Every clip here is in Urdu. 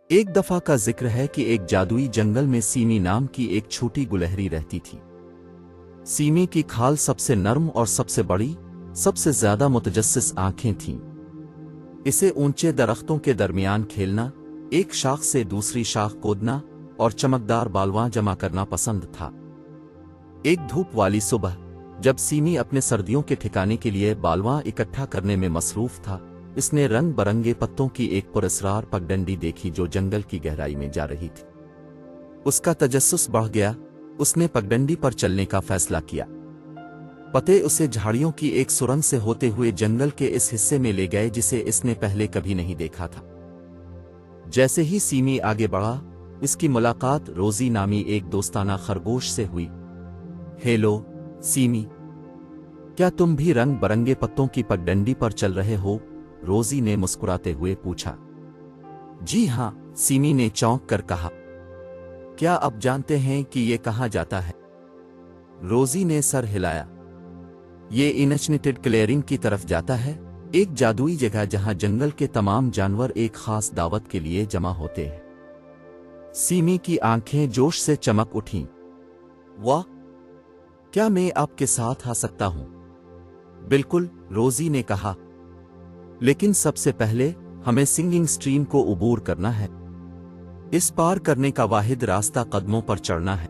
ایک دفعہ کا ذکر ہے کہ ایک جادوئی جنگل میں سیمی نام کی ایک چھوٹی گلہری رہتی تھی۔ سیمی کی کھال سب سے نرم اور سب سے بڑی، سب سے زیادہ متجسس آنکھیں تھیں۔ اسے اونچے درختوں کے درمیان کھیلنا، ایک شاخ سے دوسری شاخ کودنا اور چمکدار بالواں جمع کرنا پسند تھا۔ ایک دھوپ والی صبح، جب سیمی اپنے سردیوں کے ٹھکانے کے لیے بالواں اکٹھا کرنے میں مصروف تھا، اس نے رنگ برنگے پتوں کی ایک پراسرار پگڈنڈی دیکھی جو جنگل کی گہرائی میں جا رہی تھی۔ اس کا تجسس بڑھ گیا۔ اس نے پگڈنڈی پر چلنے کا فیصلہ کیا۔ پتے اسے جھاڑیوں کی ایک سرنگ سے ہوتے ہوئے جنگل کے اس حصے میں لے گئے جسے اس نے پہلے کبھی نہیں دیکھا تھا۔ جیسے ہی سیمی آگے بڑھا، اس کی ملاقات روزی نامی ایک دوستانہ خرگوش سے ہوئی۔ ہیلو سیمی، کیا تم بھی رنگ برنگے پتوں کی پگڈنڈی پر چل رہے ہو؟ روزی نے مسکراتے ہوئے پوچھا۔ جی ہاں، سیمی نے چونک کر کہا۔ کیا اب جانتے ہیں کہ یہ کہاں جاتا ہے؟ روزی نے سر ہلایا۔ یہ انچنٹڈ کلیئرنگ کی طرف جاتا ہے، ایک جادوئی جگہ جہاں جنگل کے تمام جانور ایک خاص دعوت کے لیے جمع ہوتے ہیں۔ سیمی کی آنکھیں جوش سے چمک اٹھیں۔ واہ! کیا میں آپ کے ساتھ آ سکتا ہوں؟ بالکل، روزی نے کہا۔ لیکن سب سے پہلے ہمیں سنگنگ سٹریم کو عبور کرنا ہے۔ اس پار کرنے کا واحد راستہ قدموں پر چڑھنا ہے۔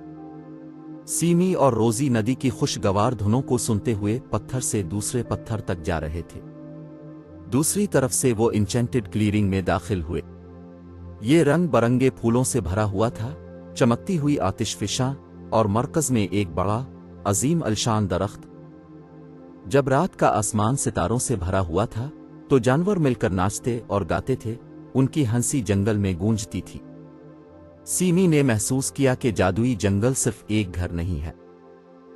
سیمی اور روزی ندی کی خوشگوار دھنوں کو سنتے ہوئے پتھر سے دوسرے پتھر تک جا رہے تھے۔ دوسری طرف سے وہ انچنٹڈ کلیئرنگ میں داخل ہوئے۔ یہ رنگ برنگے پھولوں سے بھرا ہوا تھا، چمکتی ہوئی آتش فشاں، اور مرکز میں ایک بڑا، عظیم الشان درخت۔ جب رات کا آسمان ستاروں سے بھرا ہوا تھا تو جانور مل کر ناچتے اور گاتے تھے، ان کی ہنسی جنگل میں گونجتی تھی۔ سیمی نے محسوس کیا کہ جادوئی جنگل صرف ایک گھر نہیں ہے،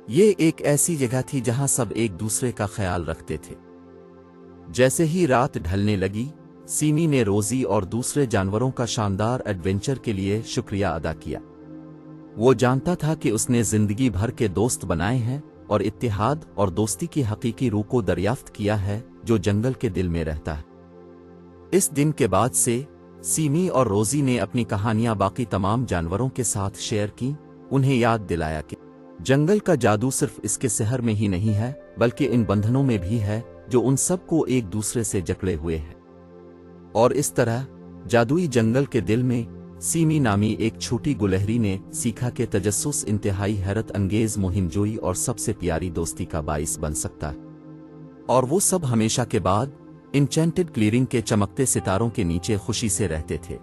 یہ ایک ایسی جگہ تھی جہاں سب ایک دوسرے کا خیال رکھتے تھے۔ جیسے ہی رات ڈھلنے لگی، سیمی نے روزی اور دوسرے جانوروں کا شاندار ایڈونچر کے لیے شکریہ ادا کیا۔ وہ جانتا تھا کہ اس نے زندگی بھر کے دوست بنائے ہیں اور اتحاد اور دوستی کی حقیقی روح کو دریافت کیا ہے جو جنگل کے دل میں رہتا ہے۔ اس دن کے بعد سے سیمی اور روزی نے اپنی کہانیاں باقی تمام جانوروں کے ساتھ شیئر کیں، انہیں یاد دلایا کہ جنگل کا جادو صرف اس کے سحر میں ہی نہیں ہے بلکہ ان بندھنوں میں بھی ہے جو ان سب کو ایک دوسرے سے جکڑے ہوئے ہیں۔ اور اس طرح جادوئی جنگل کے دل میں سیمی نامی ایک چھوٹی گلہری نے سیکھا کہ تجسس انتہائی حیرت انگیز مہم جوئی اور سب سے پیاری دوستی کا باعث بن سکتا ہے۔ اور وہ سب ہمیشہ کے بعد انچینٹڈ کلیئرنگ کے چمکتے ستاروں کے نیچے خوشی سے رہتے تھے۔